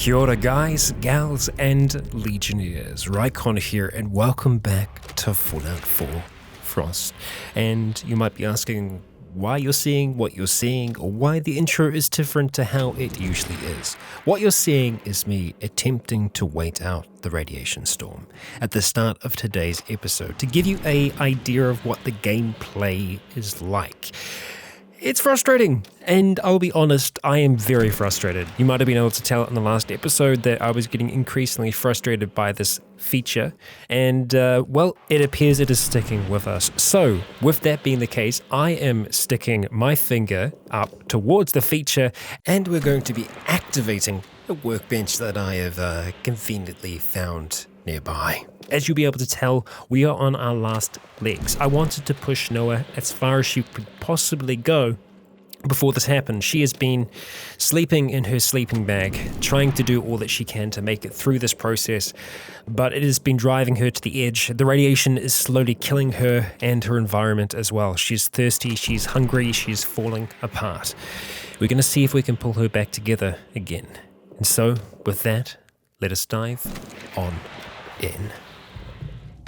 Kia ora guys, gals and legionnaires, Rycon here and welcome back to Fallout 4 Frost. And you might be asking why you're seeing what you're seeing or why the intro is different to how it usually is. What you're seeing is me attempting to wait out the radiation storm at the start of today's episode to give you an idea of what the gameplay is like. It's frustrating, and I'll be honest, I am very frustrated. You might have been able to tell in the last episode that I was getting increasingly frustrated by this feature, and well, it appears it is sticking with us. So, with that being the case, I am sticking my finger up towards the feature, and we're going to be activating a workbench that I have conveniently found nearby. As you'll be able to tell, we are on our last legs. I wanted to push Noah as far as she could possibly go before this happened. She has been sleeping in her sleeping bag, trying to do all that she can to make it through this process, but it has been driving her to the edge. The radiation is slowly killing her and her environment as well. She's thirsty, she's hungry, she's falling apart. We're going to see if we can pull her back together again. And so, with that, let us dive on in.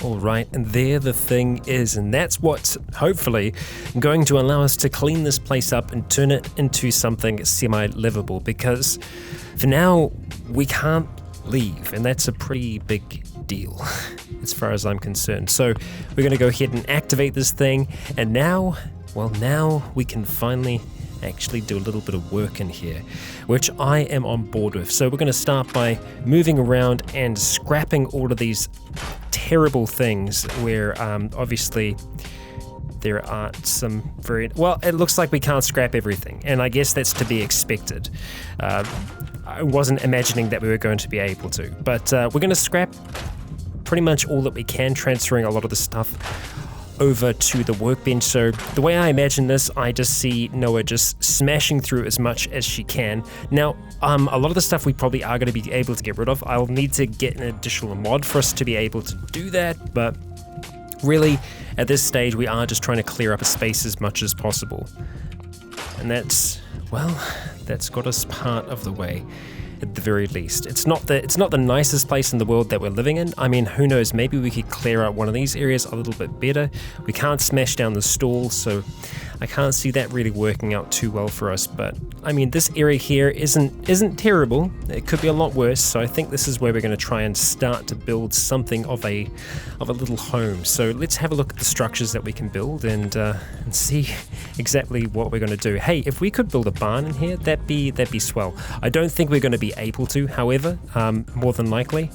Alright, and there the thing is, and that's what's hopefully going to allow us to clean this place up and turn it into something semi-livable, because for now we can't leave, and that's a pretty big deal as far as I'm concerned. So we're going to go ahead and activate this thing, and now we can finally actually do a little bit of work in here, which I am on board with. So we're going to start by moving around and scrapping all of these terrible things where obviously there are some very, well, it looks like we can't scrap everything, and I guess that's to be expected. I wasn't imagining that we were going to be able to, but we're going to scrap pretty much all that we can, transferring a lot of the stuff over to the workbench. So the way I imagine this, I just see Noah just smashing through as much as she can. Now, a lot of the stuff we probably are going to be able to get rid of. I'll need to get an additional mod for us to be able to do that, but really, at this stage, we are just trying to clear up a space as much as possible. And that's got us part of the way, at the very least. It's not the nicest place in the world that we're living in. I mean, who knows, maybe we could clear out one of these areas a little bit better. We can't smash down the stall, so I can't see that really working out too well for us. But I mean, this area here isn't terrible. It could be a lot worse, so I think this is where we're going to try and start to build something of a little home. So let's have a look at the structures that we can build and see exactly what we're going to do. Hey, if we could build a barn in here, that'd be swell. I don't think we're going to be able to, however, more than likely.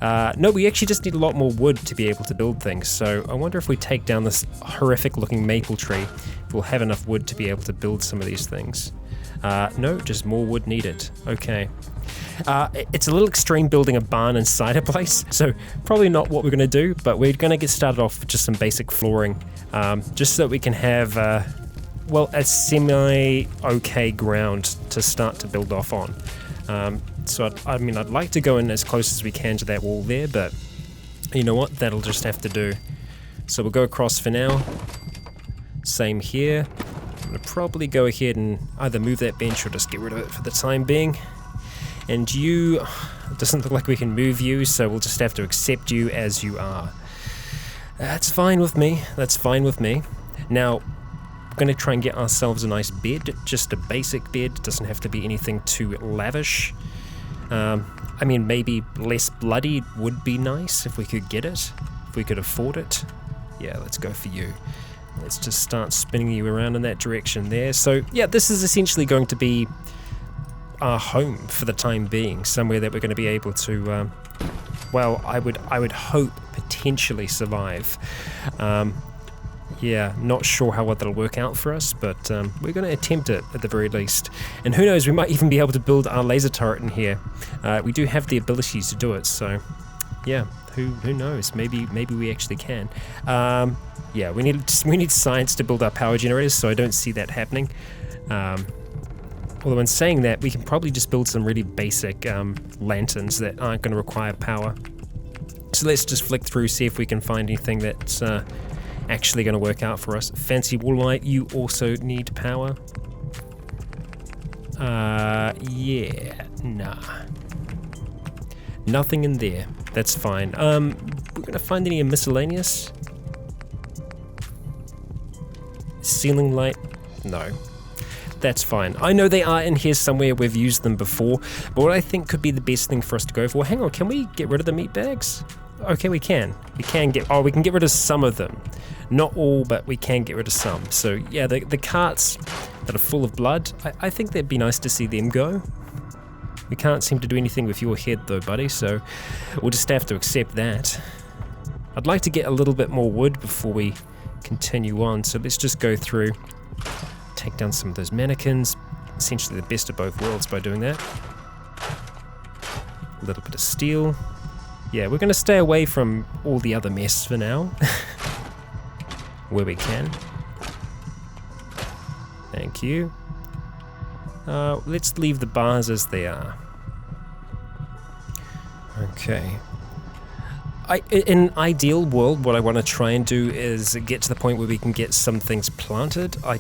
No, we actually just need a lot more wood to be able to build things, so I wonder if we take down this horrific looking maple tree, if we'll have enough wood to be able to build some of these things. No, just more wood needed. Okay. It's a little extreme building a barn inside a place, so probably not what we're going to do, but we're going to get started off with just some basic flooring, just so that we can have, a semi-okay ground to start to build off on. So I'd like to go in as close as we can to that wall there, but you know what, that'll just have to do. So we'll go across for now. Same here. I'm going to probably go ahead and either move that bench or just get rid of it for the time being. And it doesn't look like we can move you, so we'll just have to accept you as you are. That's fine with me. Now, we're going to try and get ourselves a nice bed, just a basic bed. It doesn't have to be anything too lavish. Maybe less bloody would be nice if we could get it, if we could afford it. Yeah, let's go for you. Let's just start spinning you around in that direction there. So yeah, this is essentially going to be our home for the time being, somewhere that we're going to be able to, I would hope potentially survive. Yeah, not sure how well that'll work out for us, but we're going to attempt it at the very least. And who knows, we might even be able to build our laser turret in here. We do have the abilities to do it, so yeah, who knows? Maybe we actually can. Yeah, we need science to build our power generators, so I don't see that happening. Although in saying that, we can probably just build some really basic lanterns that aren't going to require power. So let's just flick through, see if we can find anything that's actually going to work out for us. Fancy wall light, you also need power. Yeah, nah. Nothing in there. That's fine. We're gonna find any miscellaneous? Ceiling light? No. That's fine. I know they are in here somewhere, we've used them before, but what I think could be the best thing for us to go for, hang on, can we get rid of the meat bags? Okay, we can. We can get rid of some of them. Not all, but we can get rid of some. So yeah, the carts that are full of blood, I think that'd be nice to see them go. We can't seem to do anything with your head though, buddy, so we'll just have to accept that. I'd like to get a little bit more wood before we continue on, so let's just go through, take down some of those mannequins, essentially the best of both worlds by doing that. A little bit of steel. Yeah, we're going to stay away from all the other mess for now, where we can. Thank you. Let's leave the bars as they are. Okay. In an ideal world, what I want to try and do is get to the point where we can get some things planted. I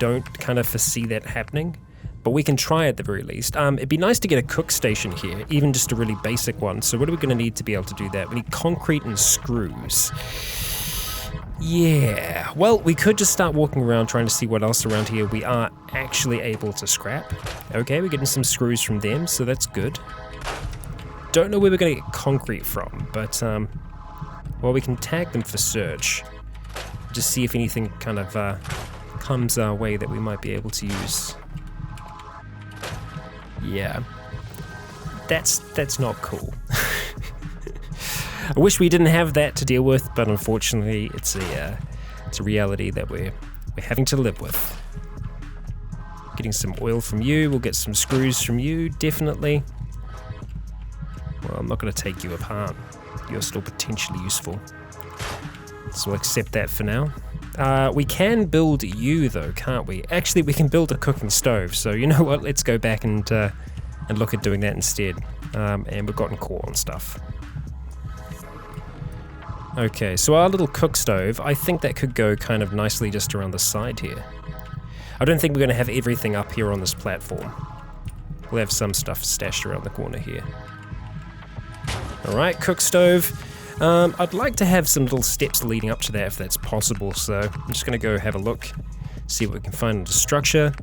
don't kind of foresee that happening, but we can try at the very least. It'd be nice to get a cook station here, even just a really basic one. So what are we going to need to be able to do that? We need concrete and screws. Yeah, well, we could just start walking around trying to see what else around here we are actually able to scrap. Okay, we're getting some screws from them, so that's good. Don't know where we're going to get concrete from, but, well, we can tag them for search. Just see if anything kind of comes our way that we might be able to use. Yeah, that's not cool. I wish we didn't have that to deal with, but unfortunately, it's a reality that we're having to live with. Getting some oil from you, we'll get some screws from you, definitely. Well, I'm not going to take you apart. You're still potentially useful. So we'll accept that for now. We can build you though, can't we? Actually, we can build a cooking stove. So you know what? Let's go back and look at doing that instead. And we've gotten core and stuff. Okay, so our little cook stove, I think that could go kind of nicely just around the side here. I don't think we're going to have everything up here on this platform. We'll have some stuff stashed around the corner here. Alright, cook stove. I'd like to have some little steps leading up to that if that's possible, so I'm just going to go have a look, see what we can find under structure.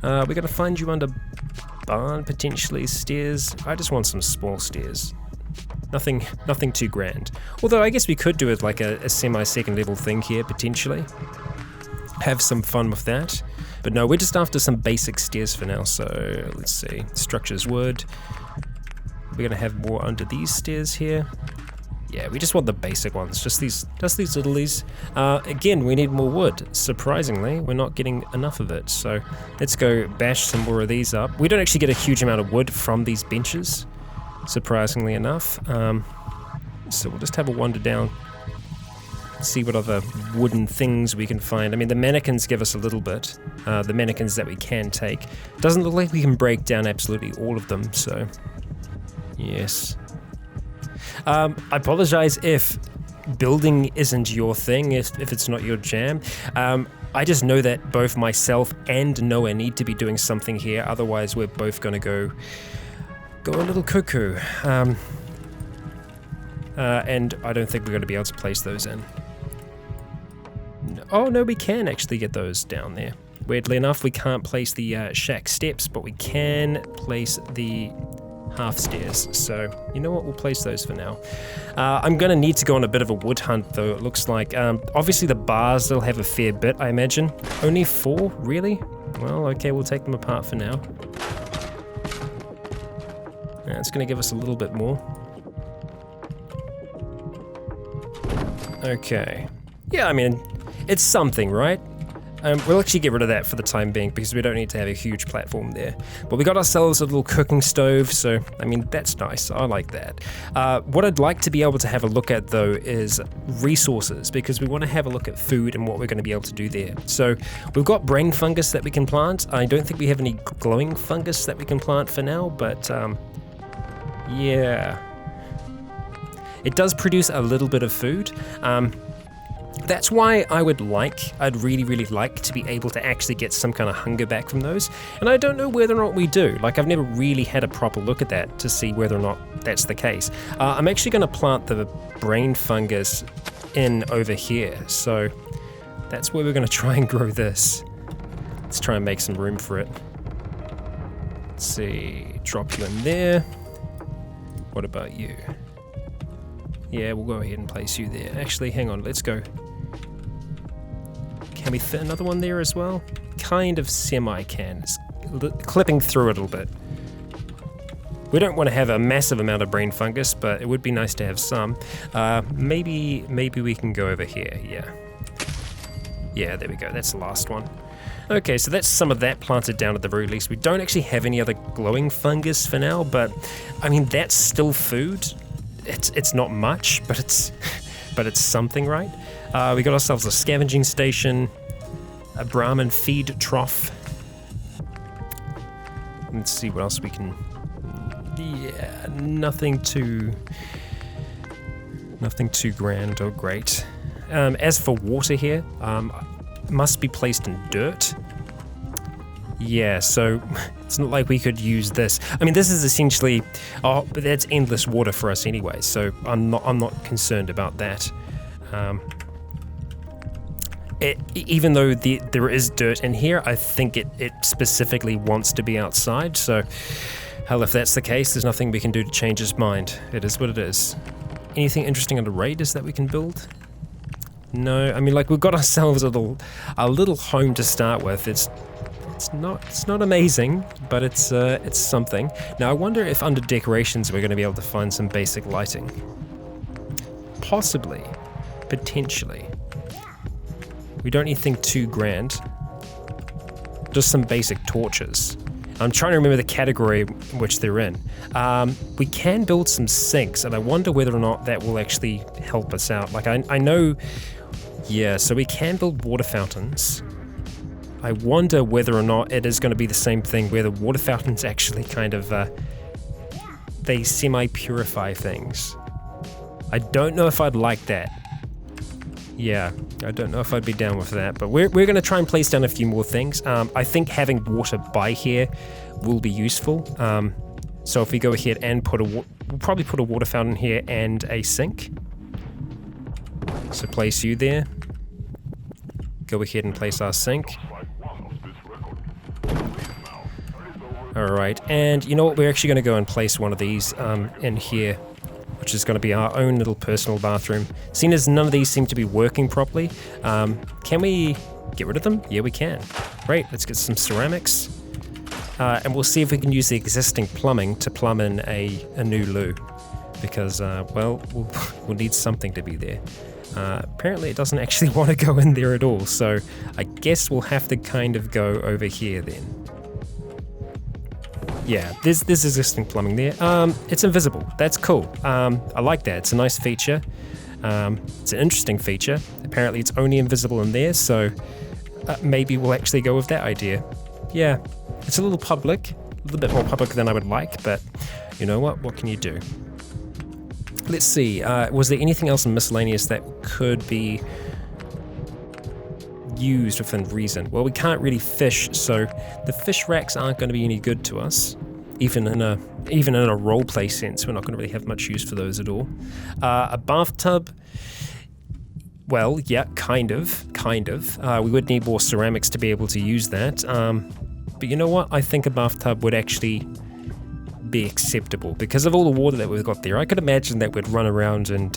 We're going to find you under barn, potentially, stairs. I just want some small stairs. Nothing too grand. Although I guess we could do it like a semi-second level thing here, potentially. Have some fun with that. But no, we're just after some basic stairs for now, so let's see. Structures wood. We're going to have more under these stairs here. Yeah, we just want the basic ones, just these littlies. Again, we need more wood. Surprisingly, we're not getting enough of it, so let's go bash some more of these up. We don't actually get a huge amount of wood from these benches, surprisingly enough. So we'll just have a wander down, see what other wooden things we can find. I mean, the mannequins give us a little bit, the mannequins that we can take. Doesn't look like we can break down absolutely all of them, so yes. I apologize if building isn't your thing, if it's not your jam. I just know that both myself and Noah need to be doing something here, otherwise we're both going to go a little cuckoo. And I don't think we're going to be able to place those in. No, oh no, we can actually get those down there. Weirdly enough, we can't place the shack steps, but we can place the half stairs, so you know what, we'll place those for now. I'm gonna need to go on a bit of a wood hunt though, it looks like. Obviously the bars, they'll have a fair bit, I imagine. Only 4, really? Well, okay, we'll take them apart for now. It's gonna give us a little bit more. Okay. Yeah, I mean, it's something, right? We'll actually get rid of that for the time being because we don't need to have a huge platform there. But we got ourselves a little cooking stove, so I mean, that's nice. I like that. What I'd like to be able to have a look at though is resources, because we want to have a look at food and what we're going to be able to do there. So we've got brain fungus that we can plant. I don't think we have any glowing fungus that we can plant for now, but yeah. It does produce a little bit of food. That's why I'd really, really like to be able to actually get some kind of hunger back from those. And I don't know whether or not we do. Like, I've never really had a proper look at that to see whether or not that's the case. I'm actually going to plant the brain fungus in over here. So that's where we're going to try and grow this. Let's try and make some room for it. Let's see, drop you in there. What about you? Yeah, we'll go ahead and place you there. Actually, hang on, let's go. Can we fit another one there as well? Kind of semi-can. It's clipping through a little bit. We don't want to have a massive amount of brain fungus, but it would be nice to have some. Maybe we can go over here, yeah. Yeah, there we go, that's the last one. Okay, so that's some of that planted down at the very least. We don't actually have any other glowing fungus for now, but I mean, that's still food. It's not much, but it's something, right? We got ourselves a scavenging station, a Brahmin feed trough. Let's see what else we can. Yeah, nothing too grand or great. As for water here, must be placed in dirt. Yeah, so it's not like we could use this. I mean, this is essentially, but that's endless water for us anyway, so I'm not concerned about that. Even though there is dirt in here, I think it specifically wants to be outside, so hell, if that's the case, there's nothing we can do to change its mind. It is what it is. Anything interesting under raiders that we can build? No, I mean, like, we've got ourselves a little home to start with. It's not amazing, but it's something. Now I wonder if under decorations we're going to be able to find some basic lighting. Possibly, potentially. We don't need anything too grand. Just some basic torches. I'm trying to remember the category in which they're in. We can build some sinks, and I wonder whether or not that will actually help us out. Like, I know, yeah, so we can build water fountains. I wonder whether or not it is going to be the same thing where the water fountains actually kind of, they semi-purify things. I don't know if I'd like that. Yeah, I don't know if I'd be down with that, but we're going to try and place down a few more things. I think having water by here will be useful. So if we go ahead and we'll probably put a water fountain here and a sink. So place you there. Go ahead and place our sink. Alright, and you know what, we're actually going to go and place one of these in here, which is going to be our own little personal bathroom. Seeing as none of these seem to be working properly, can we get rid of them? Yeah, we can. Great, let's get some ceramics. And we'll see if we can use the existing plumbing to plumb in a new loo. Because, well, we'll need something to be there. Apparently it doesn't actually want to go in there at all, so I guess we'll have to kind of go over here then. Yeah, there's existing plumbing there. It's invisible. That's cool. I like that. It's a nice feature. It's an interesting feature. Apparently it's only invisible in there, so maybe we'll actually go with that idea. Yeah, it's a little public, a little bit more public than I would like, but you know what? What can you do? Let's see. Was there anything else in miscellaneous that could be used within reason? Well, we can't really fish, so the fish racks aren't going to be any good to us. Even in a roleplay sense, we're not going to really have much use for those at all. A bathtub, well, yeah, kind of. We would need more ceramics to be able to use that. But you know what? I think a bathtub would actually be acceptable because of all the water that we've got there. I could imagine that we'd run around and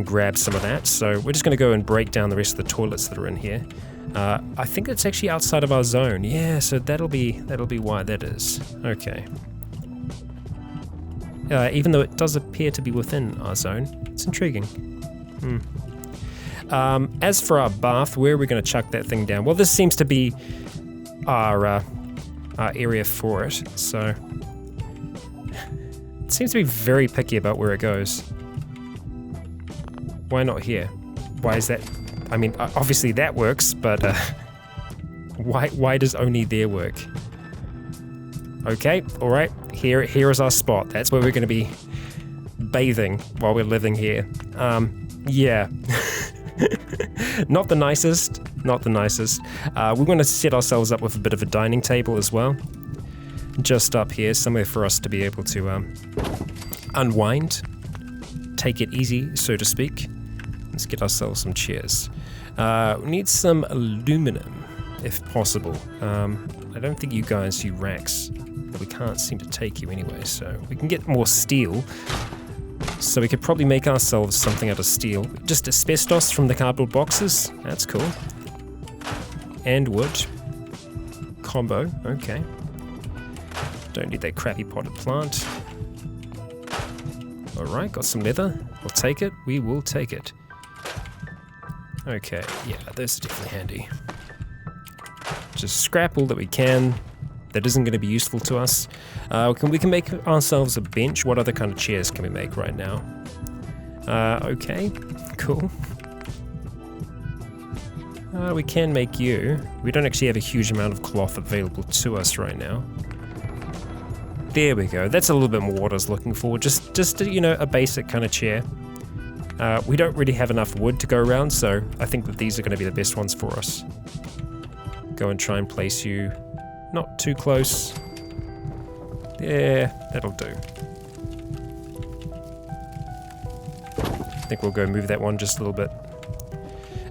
grab some of that. So we're just going to go and break down the rest of the toilets that are in here. I think it's actually outside of our zone. Yeah, so that'll be why that is. Okay. Even though it does appear to be within our zone, it's intriguing. As for our bath, where are we going to chuck that thing down? Well, this seems to be our area for it. So it seems to be very picky about where it goes. Why not here? Why is that? I mean, obviously that works, but why does only there work? Okay, all right. Here is our spot. That's where we're going to be bathing while we're living here. Yeah. Not the nicest, not the nicest. We're going to set ourselves up with a bit of a dining table as well. Just up here, somewhere for us to be able to unwind. Take it easy, so to speak. Let's get ourselves some chairs. We need some aluminum, if possible. I don't think you guys, you racks, but we can't seem to take you anyway, so we can get more steel. So we could probably make ourselves something out of steel. Just asbestos from the cardboard boxes. That's cool. And wood. Combo, okay. Don't need that crappy potted plant. Alright, got some leather. We'll take it. We will take it. Okay, yeah, those are definitely handy. Just scrap all that we can. That isn't going to be useful to us. We can make ourselves a bench. What other kind of chairs can we make right now? Okay, cool. We can make you. We don't actually have a huge amount of cloth available to us right now. There we go. That's a little bit more what I was looking for. Just you know, a basic kind of chair. We don't really have enough wood to go around, so I think that these are going to be the best ones for us. Go and try and place you not too close. Yeah, that'll do. I think we'll go move that one just a little bit.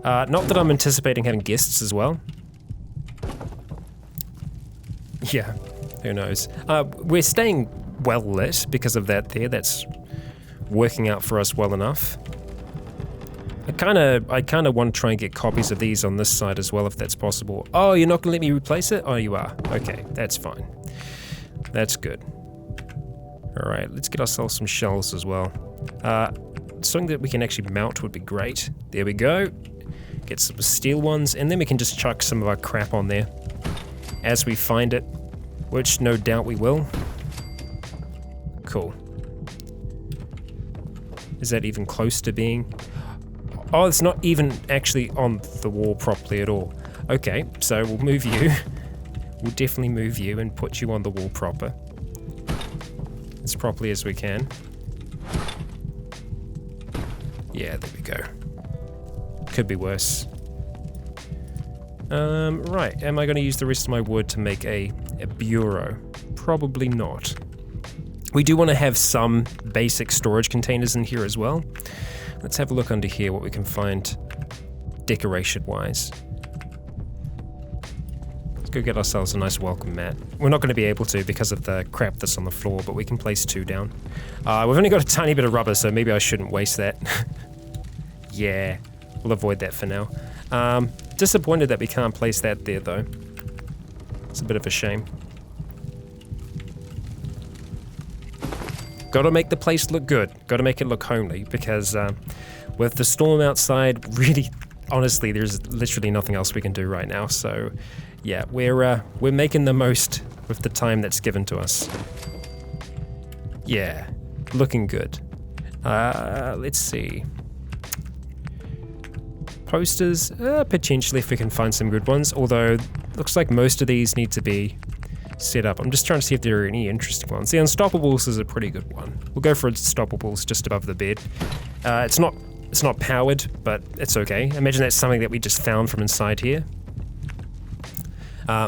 Not that I'm anticipating having guests as well. Yeah, who knows. We're staying well lit because of that there. That's working out for us well enough. I kind of want to try and get copies of these on this side as well, if that's possible. Oh, you're not going to let me replace it? Oh, you are. Okay, that's fine. That's good. All right, let's get ourselves some shells as well. Something that we can actually mount would be great. There we go. Get some steel ones, and then we can just chuck some of our crap on there as we find it, which no doubt we will. Cool. Is that even close to being... Oh, it's not even actually on the wall properly at all. Okay, so we'll move you. We'll definitely move you and put you on the wall proper. As properly as we can. Yeah, there we go. Could be worse. Right, am I going to use the rest of my wood to make a bureau? Probably not. We do want to have some basic storage containers in here as well. Let's have a look under here what we can find decoration-wise. Let's go get ourselves a nice welcome mat. We're not going to be able to because of the crap that's on the floor, but we can place 2 down. We've only got a tiny bit of rubber, so maybe I shouldn't waste that. Yeah, we'll avoid that for now. Disappointed that we can't place that there, though. It's a bit of a shame. Got to make the place look good. Got to make it look homely, because with the storm outside, really, honestly, there's literally nothing else we can do right now. So, yeah, we're making the most with the time that's given to us. Yeah, looking good. Let's see. Posters, potentially if we can find some good ones. Although, looks like most of these need to be set up. I'm just trying to see if there are any interesting ones. The Unstoppables is a pretty good one. We'll go for Unstoppables just above the bed. It's not powered, but it's okay. Imagine that's something that we just found from inside here.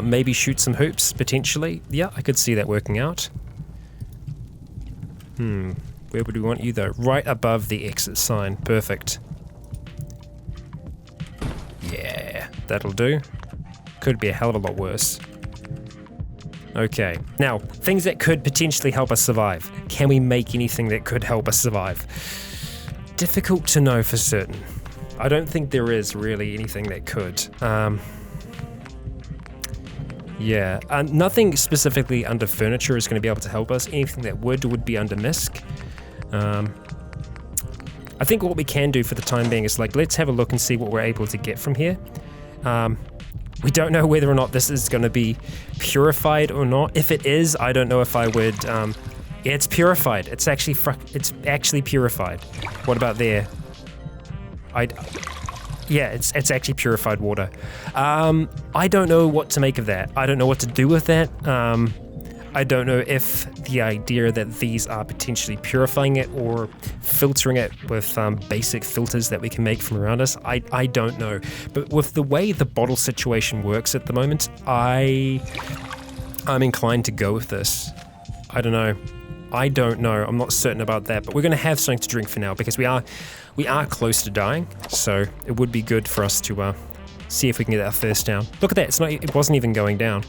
Maybe shoot some hoops, potentially. Yeah, I could see that working out. Where would we want you though? Right above the exit sign. Perfect. Yeah, that'll do. Could be a hell of a lot worse. Okay, now, things that could potentially help us survive. Can we make anything that could help us survive? Difficult to know for certain. I don't think there is really anything that could. Yeah, nothing specifically under furniture is going to be able to help us. Anything that would be under misc. I think what we can do for the time being is let's have a look and see what we're able to get from here. We don't know whether or not this is going to be purified or not. If it is, I don't know if I would... yeah, it's purified. It's actually purified. What about there? Yeah, it's actually purified water. I don't know what to make of that. I don't know what to do with that. I don't know if the idea that these are potentially purifying it or filtering it with basic filters that we can make from around us. I don't know. But with the way the bottle situation works at the moment, I'm inclined to go with this. I don't know. I'm not certain about that, but we're going to have something to drink for now because we are close to dying. So it would be good for us to see if we can get our thirst down. Look at that. It wasn't even going down.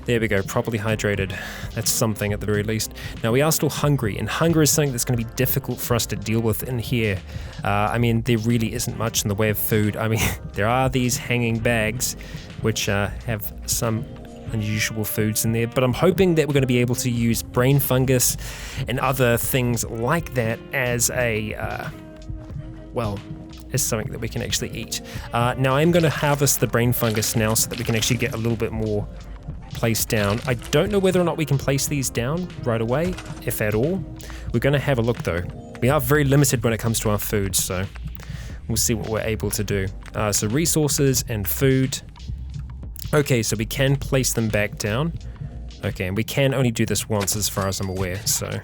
There we go. Properly hydrated. That's something at the very least. Now we are still hungry, and hunger is something that's going to be difficult for us to deal with in here. I mean, there really isn't much in the way of food. I mean, there are these hanging bags, which have some unusual foods in there, but I'm hoping that we're going to be able to use brain fungus and other things like that as as something that we can actually eat. Now I'm going to harvest the brain fungus now so that we can actually get a little bit more placed down. I don't know whether or not we can place these down right away, if at all. We're going to have a look though. We are very limited when it comes to our food, so we'll see what we're able to do. So resources and food. Okay, so we can place them back down. Okay, and we can only do this once as far as I'm aware, so.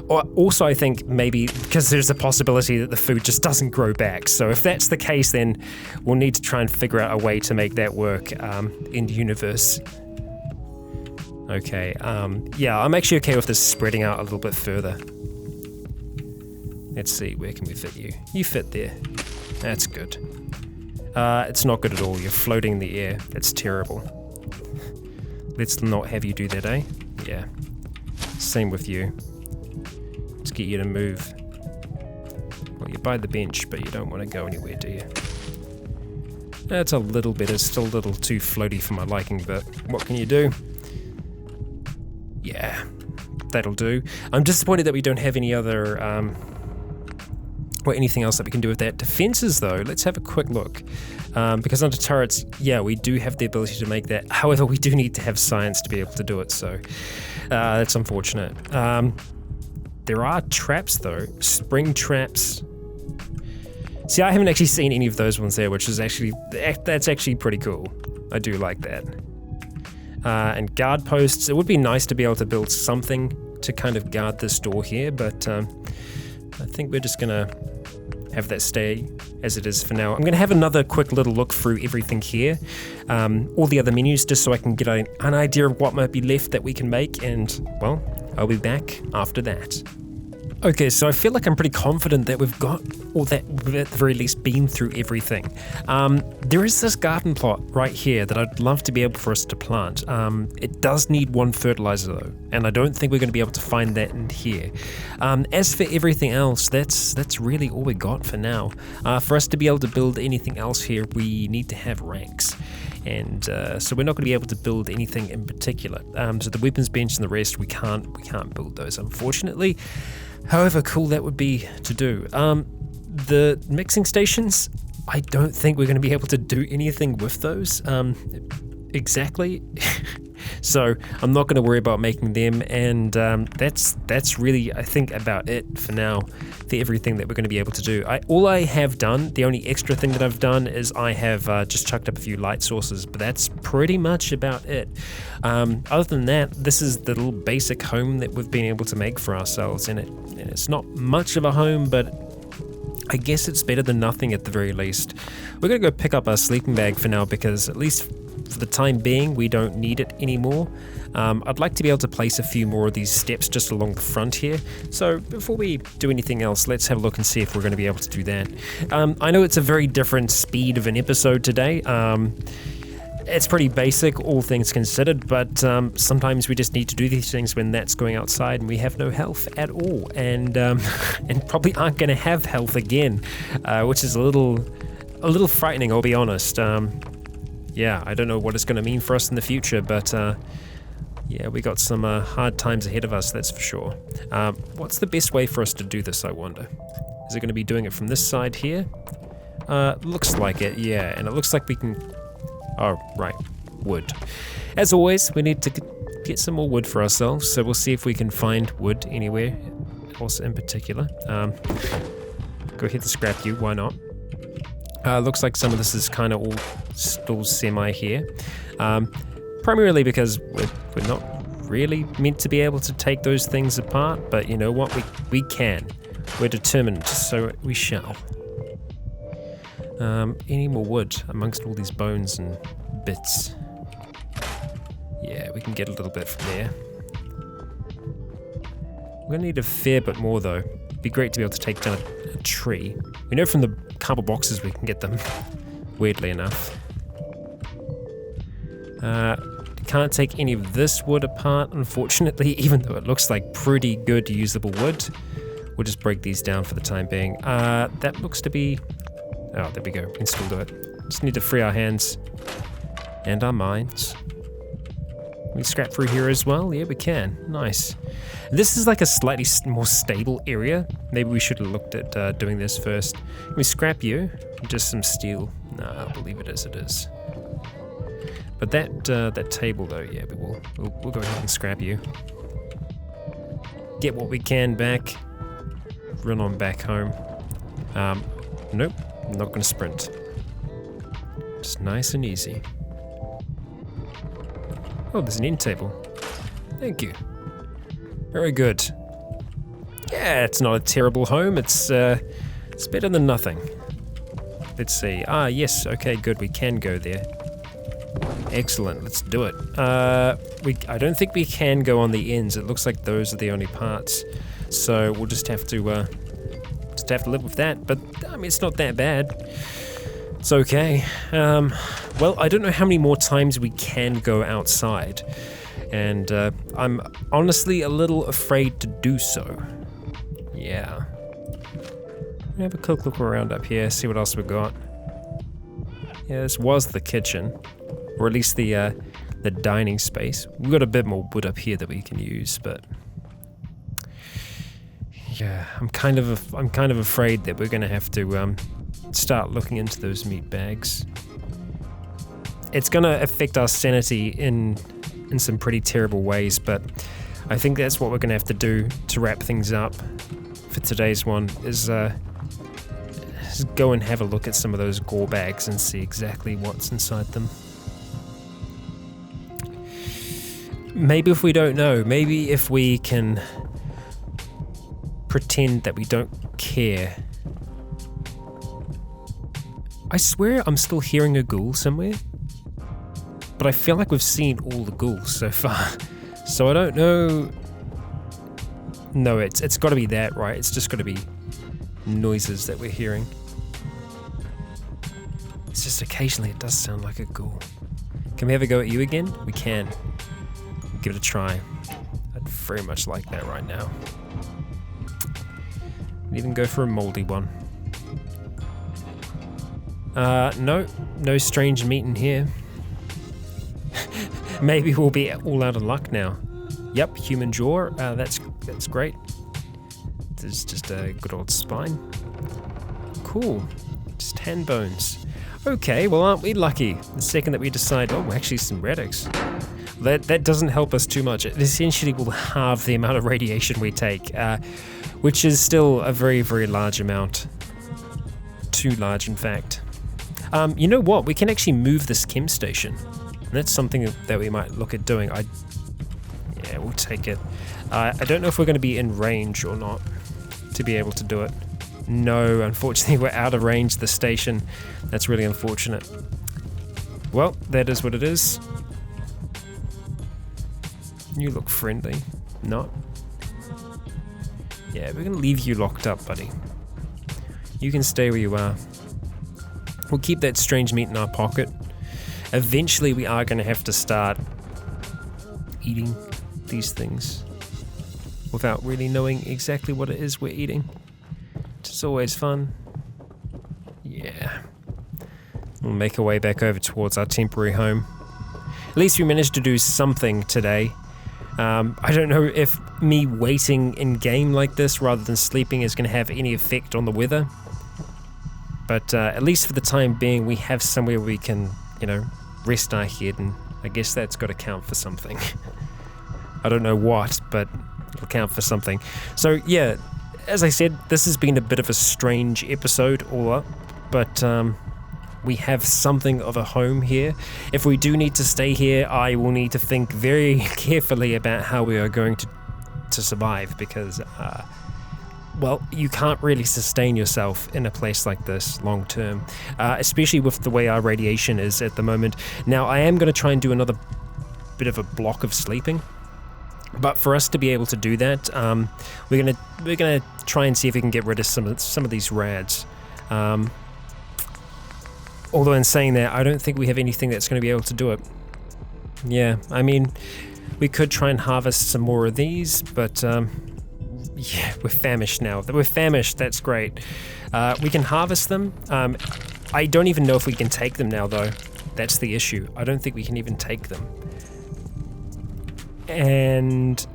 Also, I think maybe because there's a possibility that the food just doesn't grow back. So if that's the case, then we'll need to try and figure out a way to make that work in the universe. Okay, yeah, I'm actually okay with this spreading out a little bit further. Let's see, where can we fit you? You fit there. That's good. It's not good at all. You're floating in the air. That's terrible. Let's not have you do that, eh? Yeah. Same with you. Let's get you to move. Well, you're by the bench, but you don't want to go anywhere, do you? That's a little bit. It's still a little too floaty for my liking, but what can you do? Yeah, that'll do. I'm disappointed that we don't have any other... or anything else that we can do with that. Defenses though, let's have a quick look. Because under turrets, yeah, we do have the ability to make that. However, we do need to have science to be able to do it, so that's unfortunate. There are traps though, spring traps. See, I haven't actually seen any of those ones there, which is that's actually pretty cool. I do like that. And guard posts, it would be nice to be able to build something to kind of guard this door here, but I think we're just gonna have that stay as it is for now. I'm gonna have another quick little look through everything here, all the other menus, just so I can get an idea of what might be left that we can make, and well, I'll be back after that. Okay, so I feel like I'm pretty confident that we've got, or that we've at the very least been through everything. There is this garden plot right here that I'd love to be able for us to plant. It does need one fertilizer though, and I don't think we're going to be able to find that in here. As for everything else, that's really all we got for now. For us to be able to build anything else here, we need to have ranks. And so we're not going to be able to build anything in particular. So the weapons bench and the rest, we can't build those, unfortunately. However cool that would be to do. The mixing stations, I don't think we're going to be able to do anything with those exactly. So I'm not going to worry about making them, and that's really, I think, about it for now for everything that we're going to be able to do. All I have done, the only extra thing that I've done is I have just chucked up a few light sources, but that's pretty much about it. Other than that, this is the little basic home that we've been able to make for ourselves, and it's not much of a home, but I guess it's better than nothing at the very least. We're going to go pick up our sleeping bag for now, because at least for the time being, we don't need it anymore. I'd like to be able to place a few more of these steps just along the front here. So before we do anything else, let's have a look and see if we're going to be able to do that. I know it's a very different speed of an episode today. It's pretty basic, all things considered, but sometimes we just need to do these things when that's going outside and we have no health at all, and probably aren't going to have health again, which is a little frightening, I'll be honest. Yeah, I don't know what it's going to mean for us in the future, but yeah, we got some hard times ahead of us, that's for sure. What's the best way for us to do this, I wonder? Is it going to be doing it from this side here? Looks like it, yeah, and it looks like we can... Oh, right, wood. As always, we need to get some more wood for ourselves, so we'll see if we can find wood anywhere else in particular. Go ahead and scrap you, why not? Looks like some of this is kind of all still semi here. Primarily because we're not really meant to be able to take those things apart, but you know what, we can. We're determined, so we shall. Any more wood amongst all these bones and bits? Yeah, we can get a little bit from there. We're gonna need a fair bit more though. It'd be great to be able to take down a tree. We know from the cardboard boxes we can get them, weirdly enough. Can't take any of this wood apart, unfortunately, even though it looks like pretty good usable wood. We'll just break these down for the time being. That looks to be... Oh, there we go. We can still do it. Just need to free our hands and our minds. Can we scrap through here as well? Yeah, we can. Nice. This is like a slightly more stable area. Maybe we should have looked at doing this first. Can we scrap you? Just some steel. No, I believe it is. It is. But that table though, yeah, but we'll go ahead and scrap you. Get what we can back. Run on back home. Nope, I'm not gonna sprint. Just nice and easy. Oh, there's an end table. Thank you. Very good. Yeah, it's not a terrible home. It's better than nothing. Let's see. Ah, yes. Okay, good. We can go there. Excellent. Let's do it. I don't think we can go on the ends. It looks like those are the only parts. So we'll just have to live with that. But I mean, it's not that bad. It's okay. Well, I don't know how many more times we can go outside, and I'm honestly a little afraid to do so. Yeah. Have a quick look around up here, see what else we got. Yeah, this was the kitchen, or at least the dining space. We've got a bit more wood up here that we can use, but yeah, I'm kind of afraid that we're gonna have to start looking into those meat bags. It's gonna affect our sanity in some pretty terrible ways, but I think that's what we're gonna have to do to wrap things up for today's one, is go and have a look at some of those gore bags and see exactly what's inside them. Maybe if we don't know, maybe if we can pretend that we don't care. I swear I'm still hearing a ghoul somewhere, but I feel like we've seen all the ghouls so far, so I don't know. No, it's got to be that, right? It's just got to be noises that we're hearing. It's just occasionally it does sound like a ghoul. Can we have a go at you again? We can. Give it a try. I'd very much like that right now. Even go for a moldy one. No strange meat in here. Maybe we'll be all out of luck now. Yep, human jaw. That's great. There's just a good old spine. Cool. Just hand bones. Okay, well, aren't we lucky? The second that we decide, oh, actually some radix. That doesn't help us too much. It essentially will halve the amount of radiation we take, which is still a very, very large amount. Too large, in fact. You know what? We can actually move this chem station. And that's something that we might look at doing. Yeah, we'll take it. I don't know if we're going to be in range or not to be able to do it. No, unfortunately, we're out of range of the station. That's really unfortunate. Well, that is what it is. You look friendly. Not. Yeah, we're going to leave you locked up, buddy. You can stay where you are. We'll keep that strange meat in our pocket. Eventually, we are going to have to start eating these things without really knowing exactly what it is we're eating. It's always fun. Yeah. We'll make our way back over towards our temporary home. At least we managed to do something today. I don't know if me waiting in game like this rather than sleeping is going to have any effect on the weather. But at least for the time being, we have somewhere we can, rest our head, and I guess that's got to count for something. I don't know what, but it'll count for something. So yeah, as I said, this has been a bit of a strange episode all up, but we have something of a home here. If we do need to stay here, I will need to think very carefully about how we are going to survive, because well, you can't really sustain yourself in a place like this long term, especially with the way our radiation is at the moment. Now, I am going to try and do another bit of a block of sleeping, but for us to be able to do that, we're gonna try and see if we can get rid of some of these rads. Although in saying that, I don't think we have anything that's going to be able to do it. Yeah, I mean, we could try and harvest some more of these, but yeah, we're famished now. We're famished, that's great. We can harvest them. I don't even know if we can take them now, though. That's the issue. I don't think we can even take them. And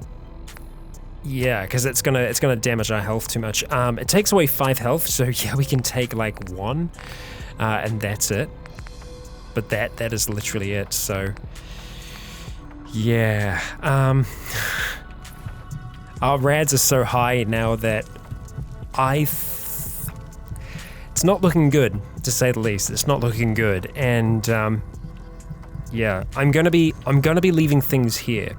yeah, because it's gonna damage our health too much. It takes away 5 health, so yeah, we can take like 1, and that's it. But that is literally it. So yeah, our rads are so high now that it's not looking good, to say the least. It's not looking good, and yeah, I'm gonna be leaving things here.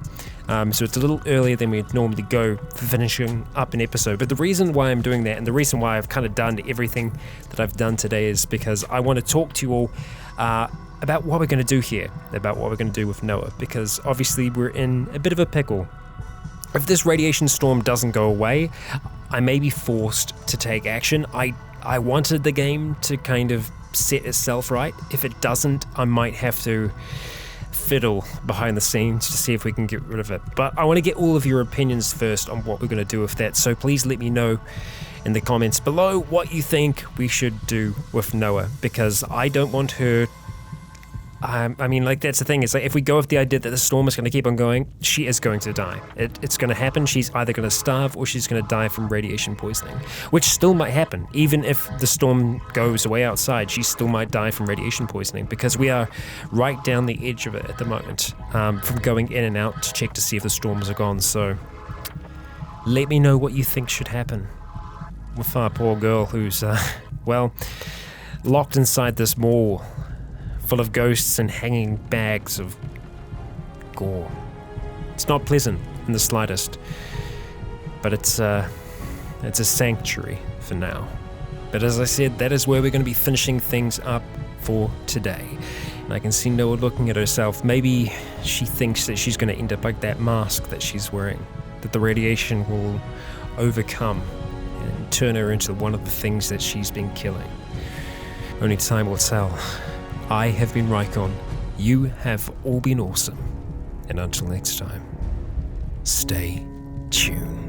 So it's a little earlier than we'd normally go for finishing up an episode. But the reason why I'm doing that, and the reason why I've kind of done everything that I've done today, is because I want to talk to you all about what we're going to do here, about what we're going to do with Noah, because obviously we're in a bit of a pickle. If this radiation storm doesn't go away, I may be forced to take action. I wanted the game to kind of set itself right. If it doesn't, I might have to fiddle behind the scenes to see if we can get rid of it. But I want to get all of your opinions first on what we're going to do with that, so please let me know in the comments below what you think we should do with Noah, because I don't want her. I mean, like, that's the thing, is like, if we go with the idea that the storm is going to keep on going, she is going to die. It's going to happen. She's either going to starve or she's going to die from radiation poisoning, which still might happen. Even if the storm goes away outside, she still might die from radiation poisoning, because we are right down the edge of it at the moment, from going in and out to check to see if the storms are gone. So let me know what you think should happen with our poor girl who's, well, locked inside this mall full of ghosts and hanging bags of gore. It's not pleasant in the slightest, but it's a sanctuary for now. But as I said, that is where we're going to be finishing things up for today. And I can see Noah looking at herself. Maybe she thinks that she's going to end up like that mask that she's wearing, that the radiation will overcome and turn her into one of the things that she's been killing. Only time will tell. I have been Rycon, you have all been awesome, and until next time, stay tuned.